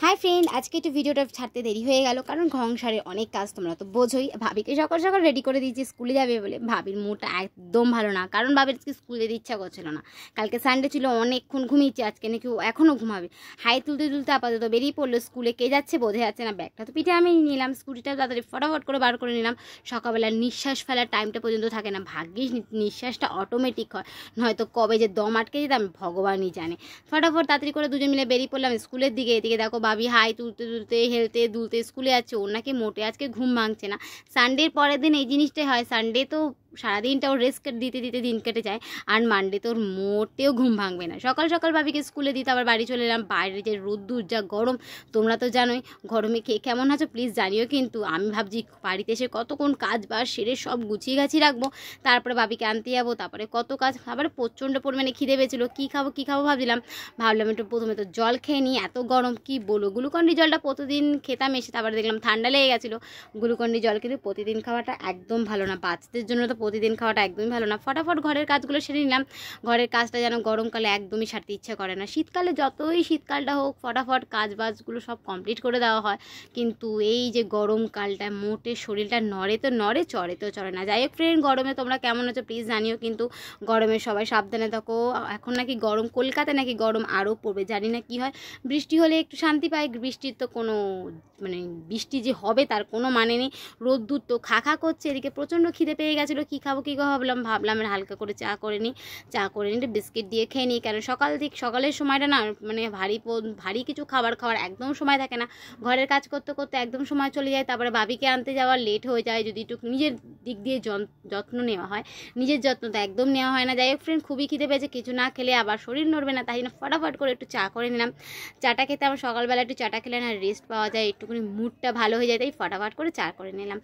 High friend आज के तो भिडियोटा छाड़ते देरी हो गल कारण संसारे अनेक काज तुम्हारा तो बोझोई भाभी के सकाल सकाल रेडी कर दी स्कूले जाबे बोले भाभीर मुडटा एकदम भालो ना कारण भाभीर आजके स्कूले जेते इच्छा करछिलो ना कालके सानडे छिलो अनेकक्षण घुमिয়েছে আজকে নাকি এখনো ঘুমাবে হাই তুলতে তুলতে আপাতত বেরিয়ে পড়লো স্কুলে কে যাচ্ছে বোঝা যাচ্ছে না ব্যাগটা তো পিঠে আমি নিলাম স্কুটিটা তাড়াতাড়ি ফটাফট করে বার করে নিলাম সকালবেলা নিঃশ্বাস ফেলার টাইমটা পর্যন্ত থাকে না ভাগ্যিস নিঃশ্বাসটা অটোমেটিক হয় নয়তো কবে যে দম আটকে যেতাম ভগবানই জানে ফটাফট তাড়াতাড়ি করে দুজন মিলে বেরিয়ে পড়লাম স্কুলের দিকে এদিকে দেখো ভাবি হাই তুলতে তুলতে হেলতে দুলতে স্কুলে যাচ্ছে ওর নাকি মোটে আজকে ঘুম ভাঙছে না সানডের পরের দিন এই জিনিসটাই হয় সানডে তো সারাদিনটা ওর রেস্ট দিতে দিতে দিন কেটে যায় আর মানডে তোর মোটেও ঘুম ভাঙবে না সকাল সকাল ভাবিকে স্কুলে দিতে আবার বাড়ি চলে এলাম বাইরে যে রোদ্দুর যা গরম তোমরা তো জানোই গরমে কে কেমন আছো প্লিজ জানিও কিন্তু আমি ভাবছি বাড়িতে এসে কতক্ষণ কাজ বাজ সেরে সব গুছিয়ে গাছিয়ে রাখবো তারপরে ভাবিকে আনতে যাবো তারপরে কত কাজ আবার প্রচণ্ড পরিমাণে খিদে পেয়েছিলো কী খাবো ভাবলাম একটু প্রথমে তো জল খেয়ে নিই এত গরম কি বলো গ্লুকন্ডি জলটা প্রতিদিন খেতাম এসে তারপরে দেখলাম ঠান্ডা লেগে গেছিলো গ্লুকন্ডি জল কিন্তু প্রতিদিন খাওয়াটা একদম ভালো না বাচ্চাদের জন্য তো প্রতিদিন খাওয়াটা একদমই ভালো না ফটাফট ঘরের কাজগুলো সেরে নিলাম ঘরের কাজটা যেন গরমকালে একদমই সারতে ইচ্ছা করে না শীতকালে যতই শীতকালটা হোক ফটাফট কাজ বাজগুলো সব কমপ্লিট করে দেওয়া হয় কিন্তু এই যে গরমকালটা মোটে শরীরটা নড়ে তো নড়ে চড়ে তো চড়ে না যাই হোক ফ্রেন্ড গরমে তোমরা কেমন আছো প্লিজ জানিও কিন্তু গরমে সবাই সাবধানে থাকো এখন নাকি গরম কলকাতায় নাকি গরম আরও পড়বে জানি না কি হয় বৃষ্টি হলে একটু শান্তি পাই বৃষ্টির তো কোনো মানে বৃষ্টি যে হবে তার কোনো মানে নেই রোদ্দুর তো খা করছে এদিকে প্রচণ্ড খিদে পেয়ে গেছিলো কী খাবো ভাবলাম হালকা করে চা করে নিই বিস্কিট দিয়ে খেয়ে নিই কারণ সকালের সময়টা না মানে ভারী কিছু খাবার খাওয়ার একদম সময় থাকে না ঘরের কাজ করতে করতে একদম সময় চলে যায় তারপরে ভাবিকে আনতে যাওয়ার লেট হয়ে যায় যদি একটু নিজের দিক দিয়ে যত্ন নেওয়া হয় নিজের যত্ন তো একদম নেওয়া হয় না যাই হোক ফ্রেন্ড খুবই খিদে পেয়েছে কিছু না খেলে আবার শরীর নড়বে না তাই জন্য ফটাফট করে একটু চা করে নিলাম চাটা খেতে আমার সকালবেলা একটু চাটা খেলে না রেস্ট পাওয়া যায় একটুখানি মুডটা ভালো হয়ে যায় তাই ফটাফট করে চা করে নিলাম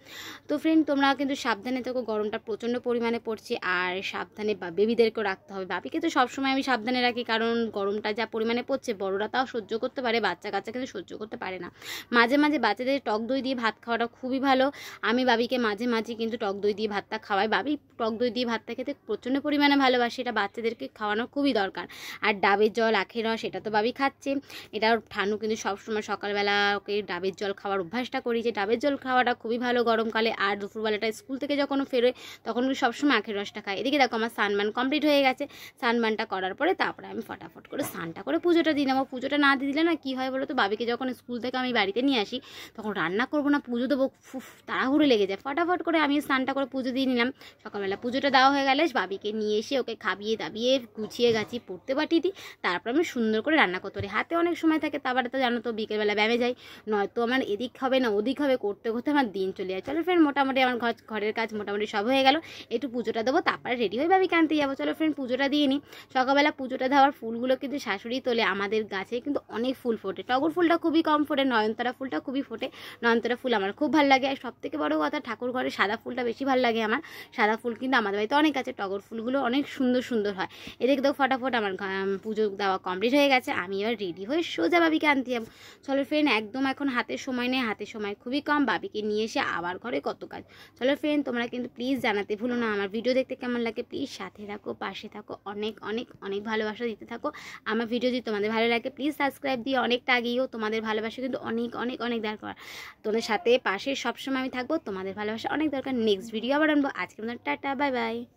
তো ফ্রেন্ড তোমরা কিন্তু সাবধানে থেকো গরমটা প্রচণ্ড পরিমাণে পড়ছে আর সাবধানে বেবিদেরকেও রাখতে হবে বাবিকে তো সবসময় আমি সাবধানে রাখি কারণ গরমটা যা পরিমাণে পড়ছে বড়রা তাও সহ্য করতে পারে বাচ্চা কাচ্চা কিন্তু সহ্য করতে পারে না মাঝে মাঝে বাচ্চাদের টক দই দিয়ে ভাত খাওয়াটা খুবই ভালো আমি বাবিকে মাঝে মাঝে কিন্তু টক দই দিয়ে ভাতটা খাওয়াই বাবি টক দই দিয়ে ভাতটা খেতে প্রচণ্ড পরিমাণে ভালোবাসে এটা বাচ্চাদেরকে খাওয়ানো খুবই দরকার আর ডাবের জল আখের রস এটা তো বাবি খাচ্ছে এটা ঠান্ডু কিন্তু সবসময় সকালবেলা ওকে ডাবের জল খাওয়ার অভ্যাসটা করি যে ডাবের জল খাওয়াটা খুবই ভালো গরমকালে আর দুপুরবেলাটা স্কুল থেকে যখন ফেরোয় তখন সবসময় আখের রসটা খাই এদিকে দেখো আমার সানবান কমপ্লিট হয়ে গেছে সানবানটা করার পরে তারপরে আমি ফটাফট করে স্নানটা করে পুজোটা দিয়ে নেবো পুজোটা না দিয়ে দিলে না কী হয় বলো তো বাবিকে যখন স্কুল থেকে আমি বাড়িতে নিয়ে আসি তখন রান্না করবো না পুজো দেবো তাড়াহুড়ো লেগে যায় ফটাফট করে আমি স্নানটা করে পুজো দিয়ে নিলাম সকালবেলা পুজোটা দেওয়া হয়ে গেলে বাবিকে নিয়ে এসে ওকে খাবিয়ে দাবিয়ে গুছিয়ে গাছিয়ে পড়তে পাঠিয়ে দিই তারপর আমি সুন্দর করে রান্না করতে পারি হাতে অনেক সময় থাকে তারপরে তো জানো তো বিকেলবেলা ব্যায়ামে যাই নয়তো আমার এদিক হবে না ওদিক হবে করতে করতে আমার দিন চলে যায় চলো ফ্রেন্ড মোটামুটি আমার ঘরের কাজ মোটামুটি সব হয়ে গেল একটু পুজোটা দেবো তারপরে রেডি হয়ে ভাবিকে আনতে যাবো চলো ফ্রেন্ড পুজোটা দিয়ে নিই সকালবেলা পুজোটা দেওয়ার ফুলগুলো কিন্তু শাশুড়ি তোলে আমাদের গাছে কিন্তু অনেক ফুল ফোটে টগর ফুলটা খুবই কম ফোটে নয়নতারা ফুলটা খুবই ফোটে নয়নতারা ফুল আমার খুব ভালো লাগে আর সবথেকে বড় কথা ঠাকুর ঘরে সাদা ফুলটা বেশি ভালো লাগে আমার সাদা ফুল কিন্তু আমাদের বাড়িতে অনেক আছে টগর ফুলগুলো অনেক সুন্দর সুন্দর হয় এদিকে তো ফটাফট আমার পুজো দেওয়া কমপ্লিট হয়ে গেছে আমি এবার রেডি হয়ে সোজা বাবিকে আনতে যাবো চলো ফ্রেন্ড একদম এখন হাতের সময় নেই হাতের সময় খুবই কম বাবিকে নিয়ে এসে আবার ঘরে কত কাজ চলো ফ্রেন্ড তোমরা কিন্তু প্লিজ জানাতে ভুলো না আমার ভিডিও দেখতে কেমন লাগে প্লিজ সাথে থাকো পাশে থাকো অনেক অনেক অনেক ভালোবাসা দিতে থাকো আমার ভিডিও যদি তোমাদের ভালো লাগে প্লিজ সাবস্ক্রাইব দিয়ে অনেকটা আগিয়েও তোমাদের ভালোবাসা কিন্তু অনেক অনেক অনেক দরকার তোমাদের সাথে পাশে সবসময় আমি থাকবো তোমাদের ভালোবাসা অনেক দরকার নেক্সট ভিডিও আবার আনবো আজকে টাটা বাই বাই।